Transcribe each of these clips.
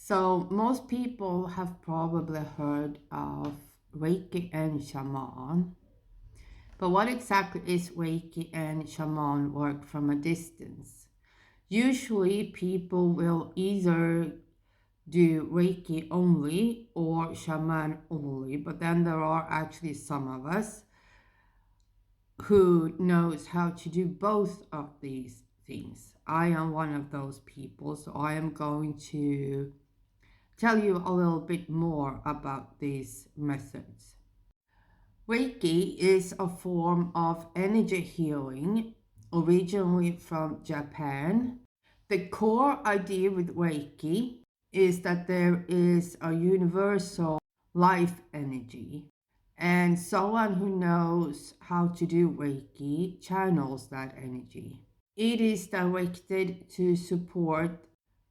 So most people have probably heard of Reiki and shaman, but what exactly is Reiki and shaman work from a distance? Usually people will either do Reiki only or shaman only, but then there are actually some of us who knows how to do both of these things. I am one of those people, so I am going to tell you a little bit more about these methods. Reiki is a form of energy healing originally from Japan. The core idea with Reiki is that there is a universal life energy, and someone who knows how to do Reiki channels that energy. It is directed to support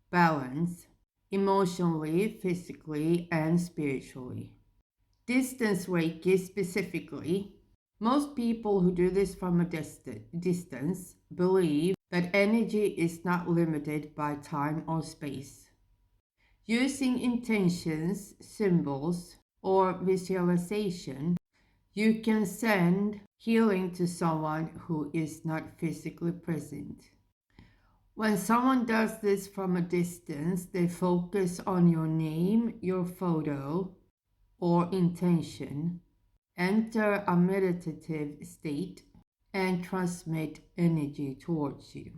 balance emotionally, physically, and spiritually. Distance Reiki specifically, most people who do this from a distance believe that energy is not limited by time or space. Using intentions, symbols, or visualization, you can send healing to someone who is not physically present. When someone does this from a distance, they focus on your name, your photo, or intention, enter a meditative state, and transmit energy towards you.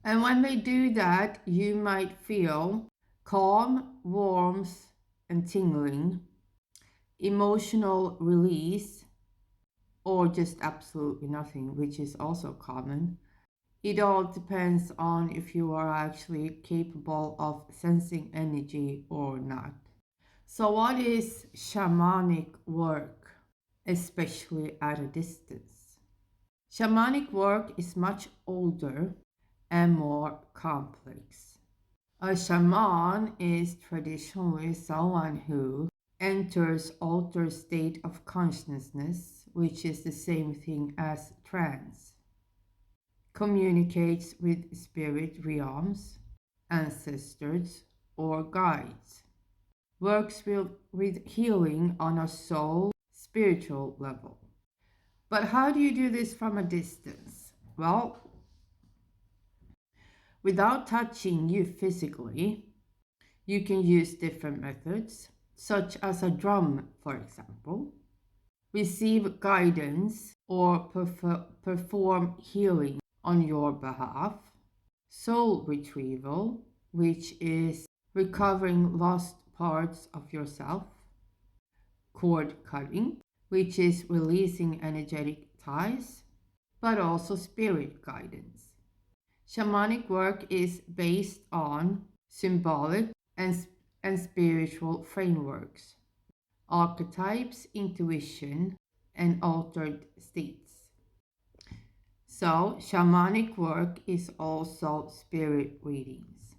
And when they do that, you might feel calm, warmth, and tingling, emotional release, or just absolutely nothing, which is also common. It all depends on if you are actually capable of sensing energy or not. So, what is shamanic work, especially at a distance? Shamanic work is much older and more complex. A shaman is traditionally someone who enters altered state of consciousness, which is the same thing as trance, communicates with spirit realms, ancestors, or guides, works with healing on a soul spiritual level. But how do you do this from a distance? Well, without touching you physically, you can use different methods, such as a drum, for example, receive guidance, or perform healing on your behalf, soul retrieval, which is recovering lost parts of yourself, cord cutting, which is releasing energetic ties, but also spirit guidance. Shamanic work is based on symbolic and spiritual frameworks, archetypes, intuition, and altered states. So, shamanic work is also spirit readings.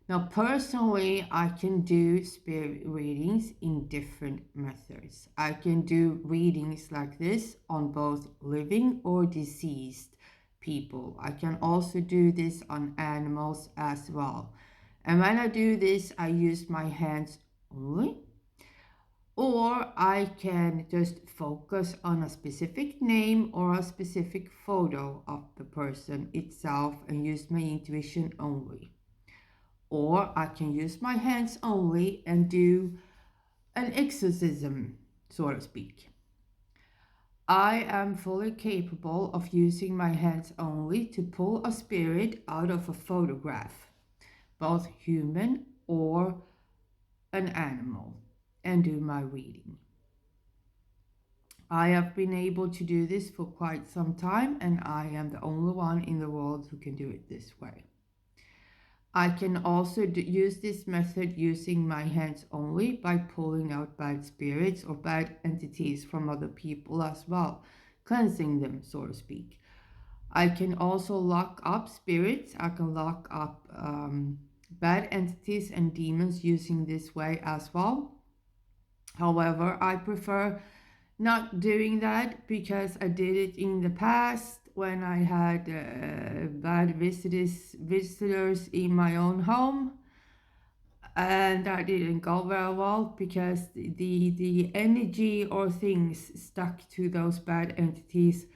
Now, personally, I can do spirit readings in different methods. I can do readings like this on both living or deceased people. I can also do this on animals as well. And when I do this, I use my hands only. Or I can just focus on a specific name or a specific photo of the person itself and use my intuition only. Or I can use my hands only and do an exorcism, so to speak. I am fully capable of using my hands only to pull a spirit out of a photograph, both human or an animal, and do my reading. I have been able to do this for quite some time, and I am the only one in the world who can do it this way. I can also use this method using my hands only by pulling out bad spirits or bad entities from other people as well, cleansing them, so to speak. I can also lock up spirits. I can lock up bad entities and demons using this way as well. However, I prefer not doing that because I did it in the past when I had bad visitors in my own home. And that didn't go very well because the energy or things stuck to those bad entities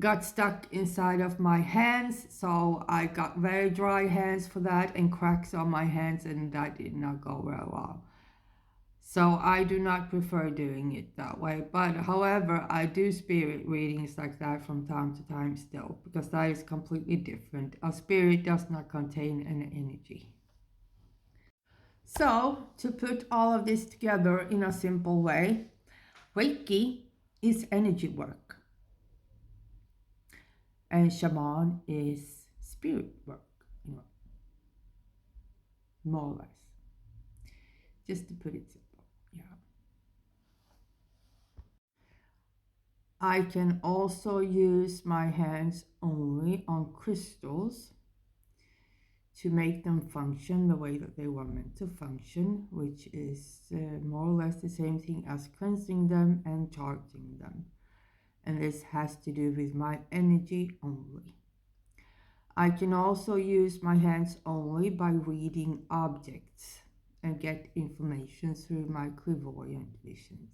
got stuck inside of my hands, so I got very dry hands for that and cracks on my hands, and that did not go very well. So I do not prefer doing it that way. But however, I do spirit readings like that from time to time still, because that is completely different. A spirit does not contain an energy. So to put all of this together in a simple way, Reiki is energy work and shaman is spirit work, you know, more or less. Just to put it simple, yeah. I can also use my hands only on crystals to make them function the way that they were meant to function, which is more or less the same thing as cleansing them and charging them. And this has to do with my energy only. I can also use my hands only by reading objects and get information through my clairvoyant visions.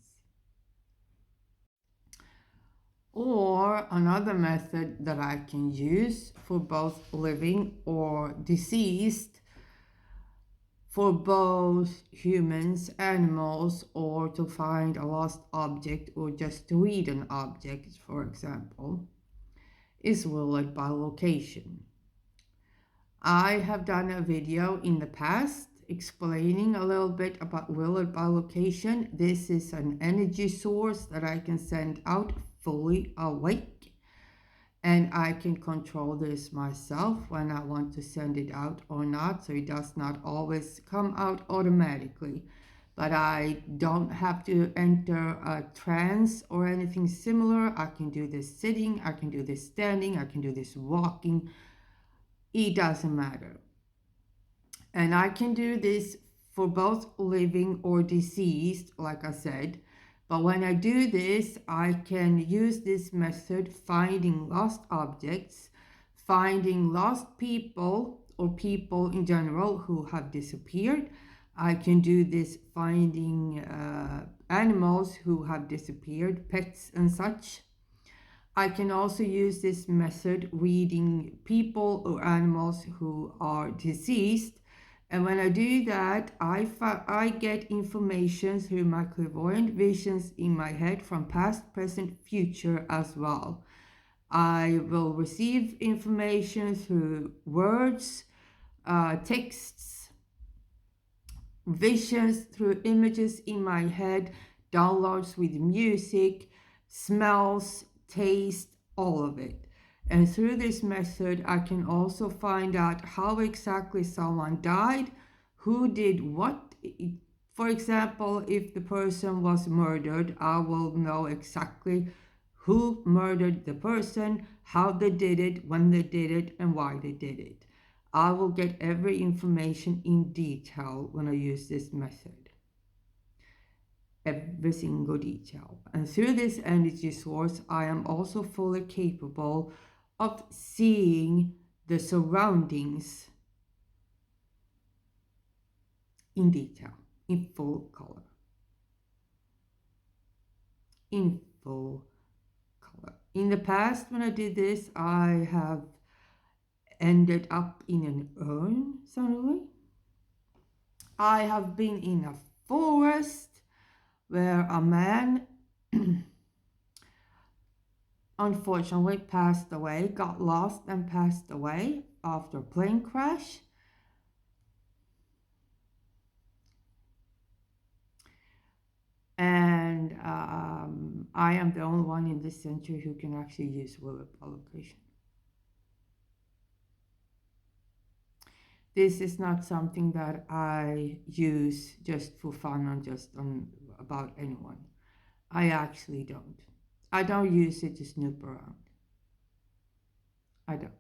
Or another method that I can use for both living or deceased, for both humans, animals, or to find a lost object or just to read an object, for example, is ruled by location. I have done a video in the past explaining a little bit about ruled by location. This is an energy source that I can send out fully awake, and I can control this myself when I want to send it out or not, so it does not always come out automatically. But I don't have to enter a trance or anything similar. I can do this sitting, I can do this standing, I can do this walking. It doesn't matter. And I can do this for both living or deceased, like I said. But when I do this, I can use this method finding lost objects, finding lost people or people in general who have disappeared. I can do this finding animals who have disappeared, pets and such. I can also use this method reading people or animals who are deceased. And when I do that, I get information through my clairvoyant visions in my head from past, present, future as well. I will receive information through words, texts, visions, through images in my head, downloads with music, smells, taste, all of it. And through this method, I can also find out how exactly someone died, who did what. For example, if the person was murdered, I will know exactly who murdered the person, how they did it, when they did it, and why they did it. I will get every information in detail when I use this method. Every single detail. And through this energy source, I am also fully capable of seeing the surroundings in detail, in full color. In full color. In the past, when I did this, I have ended up in an urn suddenly. I have been in a forest where a man unfortunately passed away, got lost and passed away after a plane crash. And I am the only one in this century who can actually use will allocation. This is not something that I use just for fun or just about anyone. I actually don't. I don't use it to snoop around. I don't.